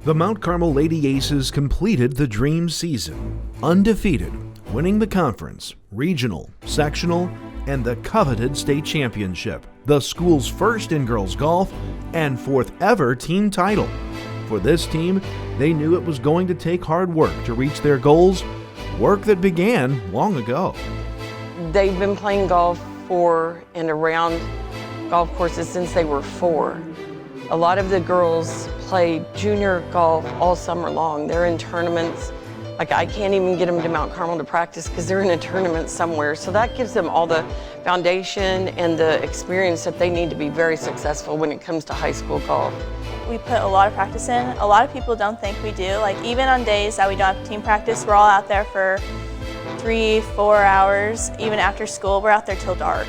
The Mount Carmel Lady Aces completed the dream season, undefeated, winning the conference, regional, sectional, and the coveted state championship, the school's first in girls golf and fourth ever team title. For this team, they knew it was going to take hard work to reach their goals, work that began long ago. They've been playing golf for and around golf courses since they were 4. A lot of the girls play junior golf all summer long. They're in tournaments. Like, I can't even get them to Mount Carmel to practice because they're in a tournament somewhere. So that gives them all the foundation and the experience that they need to be very successful when it comes to high school golf. We put a lot of practice in. A lot of people don't think we do. Like, even on days that we don't have team practice, we're all out there for 3-4 hours. Even after school, we're out there till dark.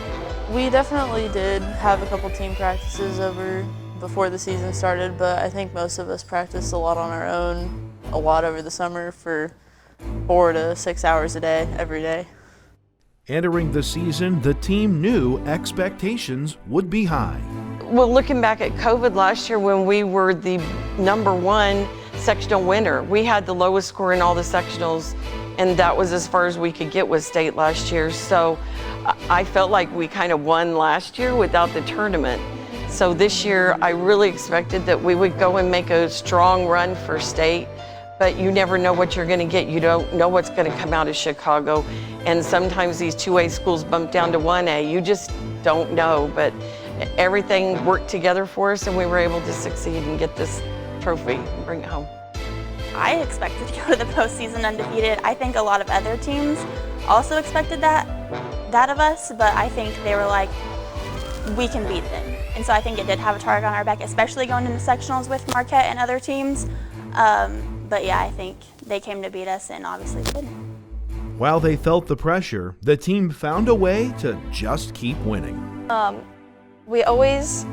We definitely did have a couple team practices over before the season started, but I think most of us practiced a lot on our own, a lot over the summer for 4 to 6 hours a day, every day. Entering the season, the team knew expectations would be high. Well, looking back at COVID last year when we were the #1 sectional winner, we had the lowest score in all the sectionals, and that was as far as we could get with state last year. So I felt like we kind of won last year without the tournament. So this year, I really expected that we would go and make a strong run for state, but you never know what you're gonna get. You don't know what's gonna come out of Chicago. And sometimes these 2A schools bump down to 1A. You just don't know, but everything worked together for us and we were able to succeed and get this trophy and bring it home. I expected to go to the postseason undefeated. I think a lot of other teams also expected that of us, but I think they were like, we can beat them. And so I think it did have a target on our back, especially going into sectionals with Marquette and other teams. But yeah, I think they came to beat us and obviously did. While they felt the pressure, the team found a way to just keep winning. We always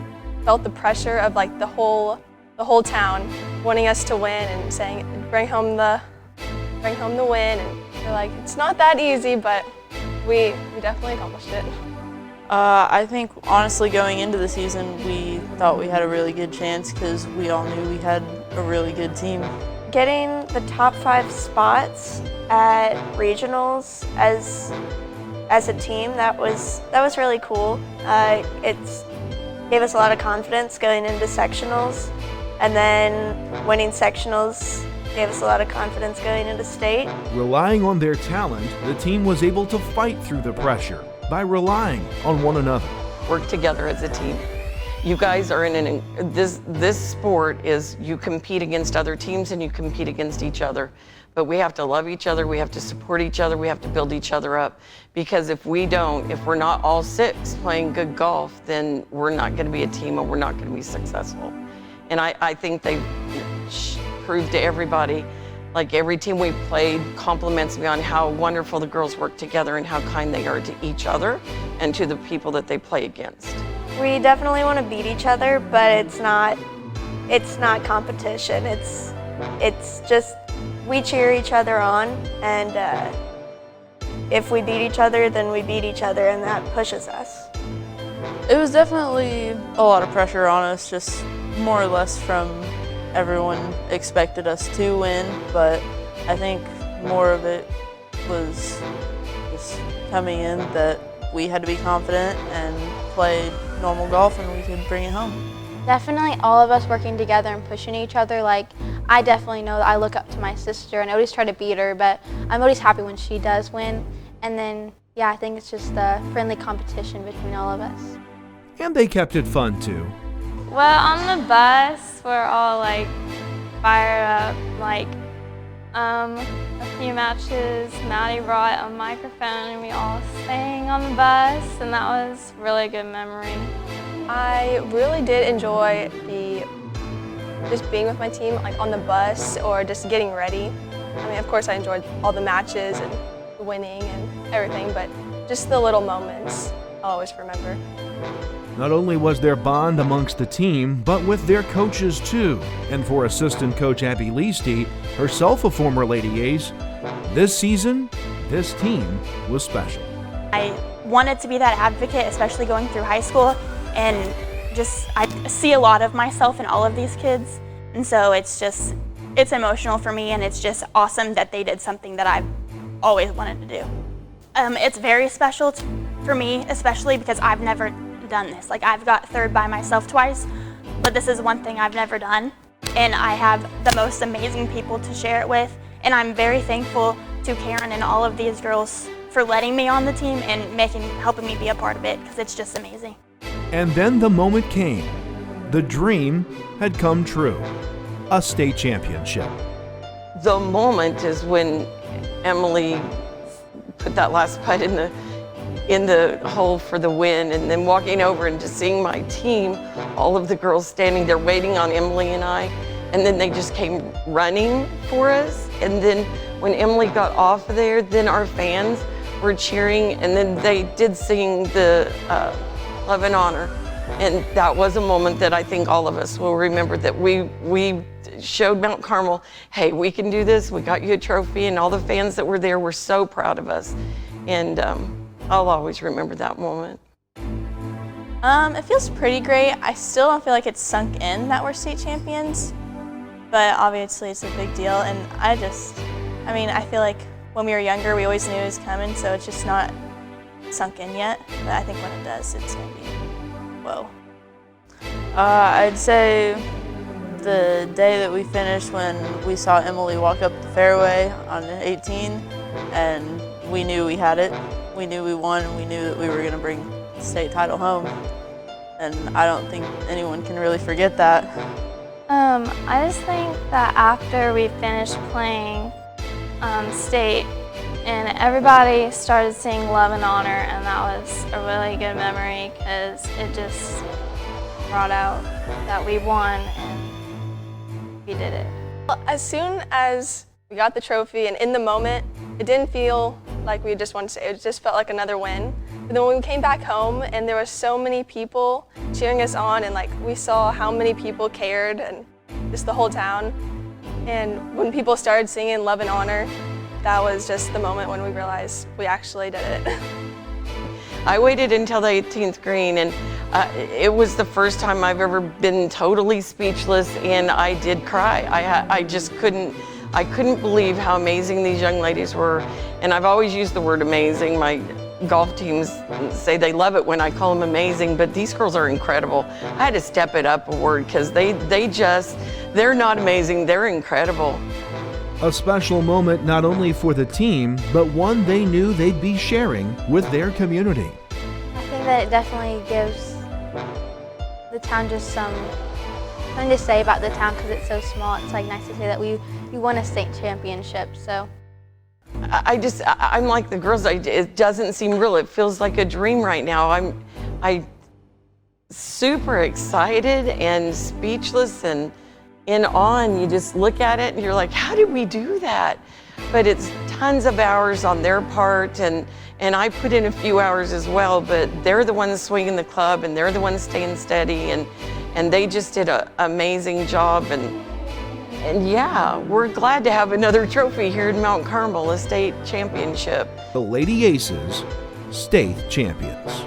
felt the pressure of like the whole town wanting us to win and saying, bring home the win. And we're like, it's not that easy, but we definitely accomplished it. I think honestly going into the season we thought we had a really good chance because we all knew we had a really good team. Getting the top 5 spots at regionals as a team, that was really cool. It gave us a lot of confidence going into sectionals, and then winning sectionals gave us a lot of confidence going into state. Relying on their talent, the team was able to fight through the pressure by relying on one another. Work together as a team. You guys are in this sport is you compete against other teams and you compete against each other. But we have to love each other, we have to support each other, we have to build each other up. Because if we're not all 6 playing good golf, then we're not gonna be a team and we're not gonna be successful. And I think they've proved to everybody, like every team we played compliments me on how wonderful the girls work together and how kind they are to each other and to the people that they play against. We definitely want to beat each other, but it's not competition. It's just we cheer each other on, and if we beat each other, then we beat each other, and that pushes us. It was definitely a lot of pressure on us, just more or less from everyone expected us to win, but I think more of it was just coming in that we had to be confident and play normal golf and we could bring it home. Definitely all of us working together and pushing each other. Like, I definitely know that I look up to my sister and I always try to beat her, but I'm always happy when she does win. And then, yeah, I think it's just the friendly competition between all of us. And they kept it fun too. Well, on the bus, we're all like fired up. Like, a few matches, Maddie brought a microphone and we all sang on the bus, and that was a really good memory. I really did enjoy just being with my team, like on the bus or just getting ready. I mean, of course I enjoyed all the matches and winning and everything, but just the little moments I'll always remember. Not only was there bond amongst the team, but with their coaches too. And for assistant coach Abby Leasty, herself a former Lady Ace, this season, this team was special. I wanted to be that advocate, especially going through high school, and I see a lot of myself in all of these kids, and so it's just it's emotional for me, and it's just awesome that they did something that I've always wanted to do. It's very special for me, especially because I've never done this. Like, I've got third by myself twice, but this is one thing I've never done. And I have the most amazing people to share it with. And I'm very thankful to Karen and all of these girls for letting me on the team and helping me be a part of it, because it's just amazing. And then the moment came. The dream had come true. A state championship. The moment is when Emily put that last putt in the hole for the win, and then walking over and just seeing my team, all of the girls standing there waiting on Emily and I, and then they just came running for us. And then when Emily got off of there, then our fans were cheering, and then they did sing the Love and Honor. And that was a moment that I think all of us will remember, that we showed Mount Carmel, hey, we can do this, we got you a trophy, and all the fans that were there were so proud of us. And I'll always remember that moment. It feels pretty great. I still don't feel like it's sunk in that we're state champions, but obviously it's a big deal. And I feel like when we were younger, we always knew it was coming, so it's just not sunk in yet. But I think when it does, it's gonna be whoa. I'd say the day that we finished, when we saw Emily walk up the fairway on 18, and we knew we had it. We knew we won, and we knew that we were going to bring the state title home. And I don't think anyone can really forget that. I just think that after we finished playing state, and everybody started singing Love and Honor, and that was a really good memory, because it just brought out that we won and we did it. Well, as soon as we got the trophy, and in the moment, it didn't feel like we just wanted to say, it just felt like another win. But then when we came back home, and there were so many people cheering us on, and like we saw how many people cared, and just the whole town. And when people started singing Love and Honor, that was just the moment when we realized we actually did it. I waited until the 18th green, and it was the first time I've ever been totally speechless, and I did cry. I just couldn't believe how amazing these young ladies were. And I've always used the word amazing. My golf teams say they love it when I call them amazing, but these girls are incredible. I had to step it up a word, because they're not amazing, they're incredible. A special moment not only for the team, but one they knew they'd be sharing with their community. I think that it definitely gives the town just something to say about the town, because it's so small. It's like nice to say that we won a state championship. So I'm like the girls. It doesn't seem real. It feels like a dream right now. I'm super excited and speechless and in awe. And you just look at it and you're like, how did we do that? But it's tons of hours on their part, and I put in a few hours as well. But they're the ones swinging the club, and they're the ones staying steady, and they just did an amazing job. And yeah, we're glad to have another trophy here in Mount Carmel, a state championship. The Lady Aces, state champions.